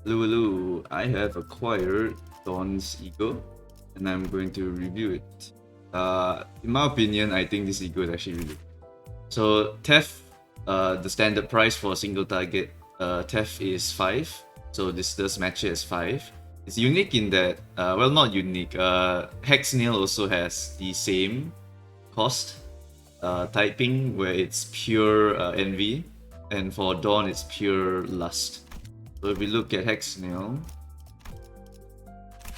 Hello, I have acquired Dawn's Ego, and I'm going to review it. In my opinion, I think this ego is actually really good. So TEF, the standard price for a single target TEF is 5. So this does match it as 5. It's unique in that, well, not unique. Hex Nail also has the same cost typing, where it's pure envy, and for Dawn it's pure lust. So if we look at Hex Nail,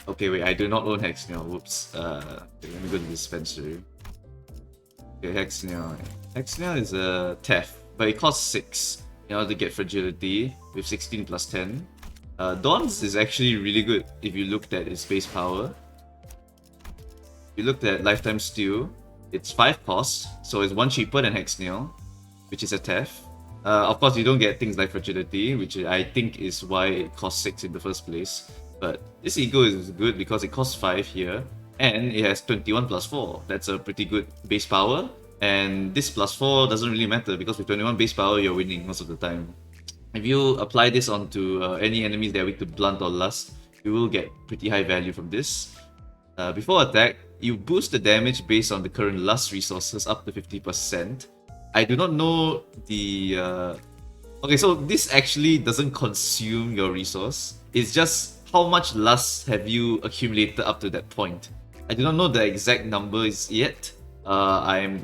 okay, wait, I do not own Hex Nail. Whoops. Okay, let me go to the dispensary. Okay, Hex Nail. Hex Nail is a TEF, but it costs 6 in order to get fragility with 16 plus 10. Dawn's is actually really good if you looked at its base power. If you looked at Lifetime Steal, it's 5 cost, so it's 1 cheaper than Hex Nail, which is a TEF. Of course, you don't get things like fragility, which I think is why it costs 6 in the first place. But this ego is good because it costs 5 here, and it has 21 plus 4. That's a pretty good base power. And this plus 4 doesn't really matter because with 21 base power, you're winning most of the time. If you apply this onto any enemies that are weak to Blunt or Lust, you will get pretty high value from this. Before attack, you boost the damage based on the current Lust resources up to 50%. I do not know the... Okay, so this actually doesn't consume your resource. It's just how much Lust have you accumulated up to that point. I do not know the exact numbers yet. I'm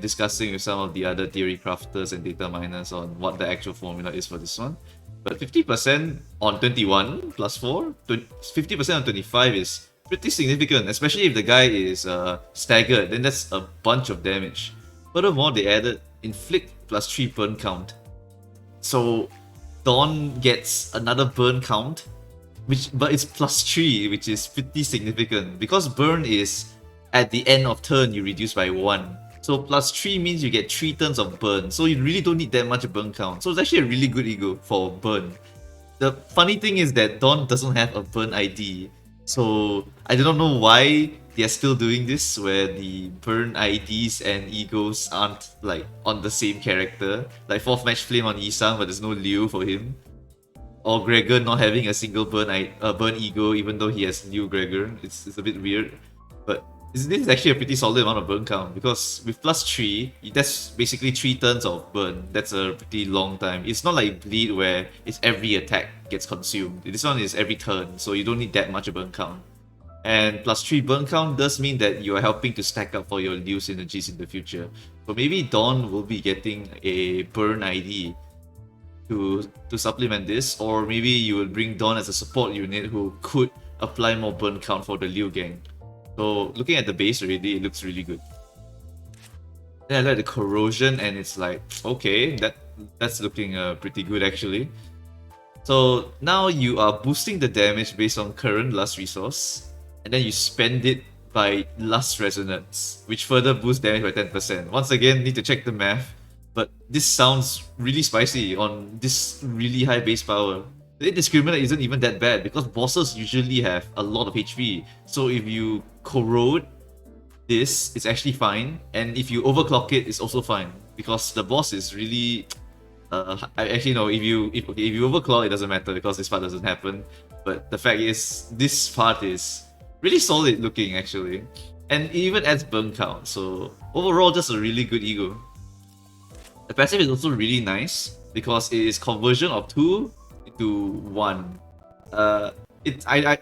discussing with some of the other theory crafters and data miners on what the actual formula is for this one. But 50% on 21 plus 4, 50% on 25 is pretty significant, especially if the guy is staggered, then that's a bunch of damage. Furthermore, they added inflict plus 3 burn count. So Dawn gets another burn count, but it's plus 3, which is pretty significant. Because burn is at the end of turn, you reduce by 1. So plus 3 means you get 3 turns of burn. So you really don't need that much burn count. So it's actually a really good ego for burn. The funny thing is that Dawn doesn't have a burn ID. So I do not know why they are still doing this, where the burn IDs and egos aren't like on the same character. Like 4th match flame on Isang, but there's no Liu for him. Or Gregor not having a single burn ego, even though he has Liu Gregor. It's a bit weird. But this is actually a pretty solid amount of burn count, because with plus 3, that's basically 3 turns of burn. That's a pretty long time. It's not like Bleed where it's every attack gets consumed. This one is every turn, so you don't need that much burn count. And plus 3 burn count does mean that you are helping to stack up for your Liu synergies in the future. So maybe Dawn will be getting a burn ID to supplement this, or maybe you will bring Dawn as a support unit who could apply more burn count for the Liu gang. So looking at the base already, it looks really good. Then I like the corrosion, and it's like, okay, that's looking pretty good actually. So now you are boosting the damage based on current lust resource, and then you spend it by lust resonance, which further boosts damage by 10%. Once again, need to check the math, but this sounds really spicy on this really high base power. The indiscriminate isn't even that bad because bosses usually have a lot of HP. So if you corrode this, it's actually fine, and if you overclock it, it's also fine because the boss is really. I actually know if you overclock, it doesn't matter because this part doesn't happen. But the fact is, this part is really solid looking actually, and it even adds burn count. So overall, just a really good ego. The passive is also really nice because it is conversion of 2 to 1.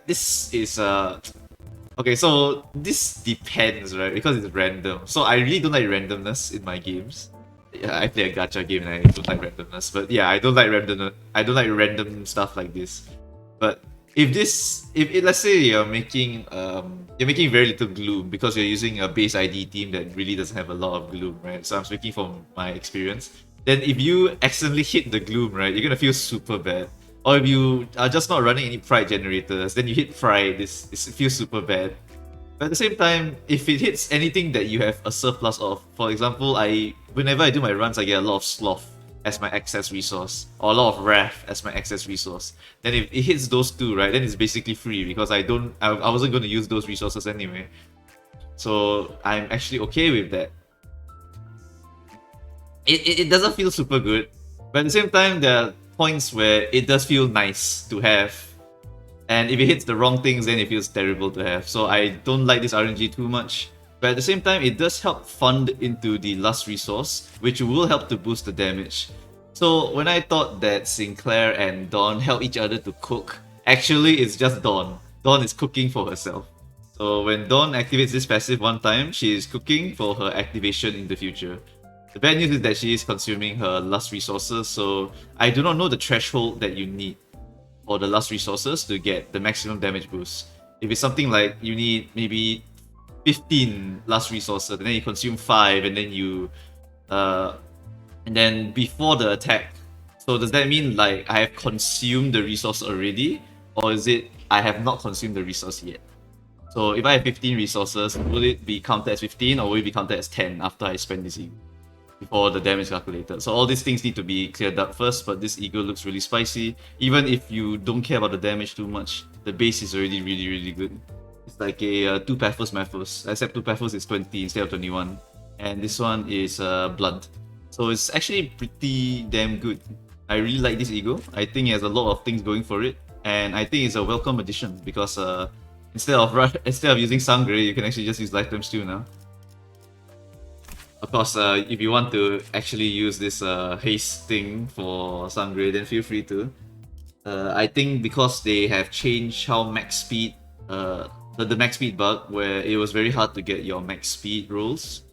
This is okay, so this depends, right? Because it's random. So I really don't like randomness in my games. Yeah, I play a gacha game and I don't like randomness. But yeah, I don't like random stuff like this. But if let's say you're making very little gloom because you're using a base ID team that really doesn't have a lot of gloom, right? So I'm speaking from my experience. Then if you accidentally hit the gloom, right, you're gonna feel super bad. Or if you are just not running any pride generators, then you hit pride, it feels super bad. But at the same time, if it hits anything that you have a surplus of, for example, whenever I do my runs, I get a lot of sloth as my excess resource, or a lot of wrath as my excess resource. Then if it hits those two, right, then it's basically free because I wasn't going to use those resources anyway. So I'm actually okay with that. It doesn't feel super good, but at the same time, there are points where it does feel nice to have. And if it hits the wrong things, then it feels terrible to have. So I don't like this RNG too much. But at the same time, it does help fund into the lust resource, which will help to boost the damage. So when I thought that Sinclair and Dawn help each other to cook, actually it's just Dawn. Dawn is cooking for herself. So when Dawn activates this passive one time, she is cooking for her activation in the future. The bad news is that she is consuming her lust resources, so I do not know the threshold that you need for the lust resources to get the maximum damage boost. If it's something like you need maybe 15 lust resources, and then you consume 5, and then you and then before the attack. So does that mean like I have consumed the resource already? Or is it I have not consumed the resource yet? So if I have 15 resources, will it be counted as 15 or will it be counted as 10 after I spend this ego? Before the damage calculated. So all these things need to be cleared up first, but this ego looks really spicy. Even if you don't care about the damage too much, the base is already really good. It's like a 2 Paphos Maphos, except 2 Paphos is 20 instead of 21. And this one is Blood. So it's actually pretty damn good. I really like this ego. I think it has a lot of things going for it. And I think it's a welcome addition because instead of using Sangre, you can actually just use Lifetime Stew now. Of course, if you want to actually use this haste thing for Sangre, then feel free to. I think because they have changed how max speed, the max speed bug, where it was very hard to get your max speed rolls.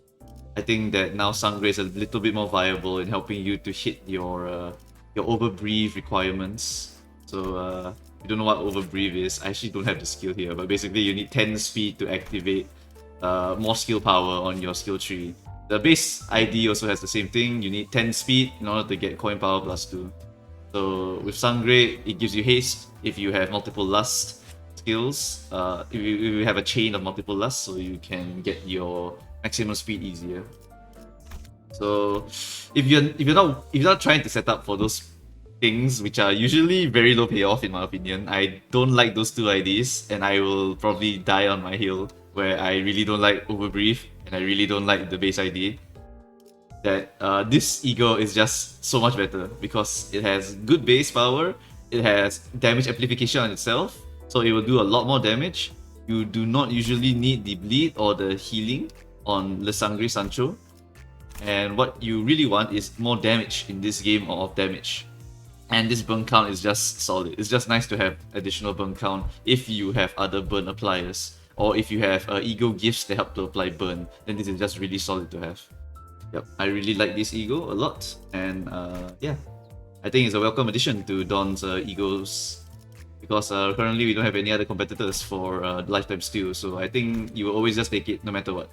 I think that now Sangre is a little bit more viable in helping you to hit your overbreathe requirements. So if you don't know what overbreathe is, I actually don't have the skill here, but basically you need 10 speed to activate more skill power on your skill tree. The base ID also has the same thing. You need 10 speed in order to get coin power plus 2. So with Sangre, it gives you haste if you have multiple lust skills. If you have a chain of multiple lust, so you can get your maximum speed easier. So if you're not trying to set up for those things which are usually very low payoff in my opinion, I don't like those two IDs, and I will probably die on my hill where I really don't like Overbreathe and I really don't like the base ID. That this ego is just so much better because it has good base power, it has damage amplification on itself, so it will do a lot more damage. You do not usually need the bleed or the healing on Le Sangre Sancho, and what you really want is more damage in this game of damage. And this burn count is just solid. It's just nice to have additional burn count if you have other burn appliers, or if you have ego gifts that help to apply burn, then this is just really solid to have. Yep, I really like this ego a lot, and yeah, I think it's a welcome addition to Dawn's egos, because currently we don't have any other competitors for Lifetime Stew, so I think you will always just take it no matter what.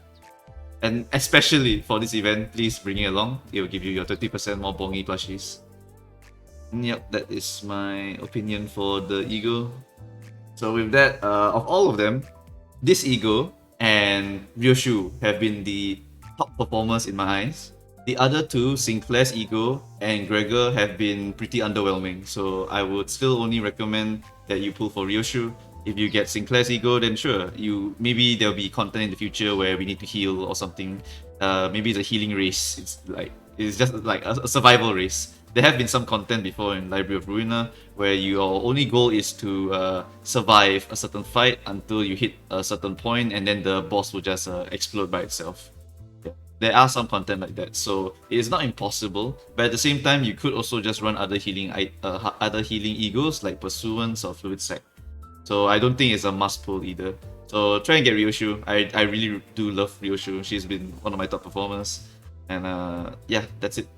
And especially for this event, please bring it along. It will give you your 30% more bongy plushies. Yep, that is my opinion for the ego. So with that, of all of them, this ego and Ryoshu have been the top performers in my eyes. The other two, Sinclair's ego and Gregor, have been pretty underwhelming. So I would still only recommend that you pull for Ryoshu. If you get Sinclair's ego, then sure, maybe there'll be content in the future where we need to heal or something. Maybe it's a healing race. It's just like a survival race. There have been some content before in Library of Ruina where your only goal is to survive a certain fight until you hit a certain point, and then the boss will just explode by itself. Yeah. There are some content like that, so it is not impossible. But at the same time, you could also just run other healing egos like Pursuance or Fluid Sac. So I don't think it's a must pull either. So try and get Ryoshu. I really do love Ryoshu. She's been one of my top performers. And yeah, that's it.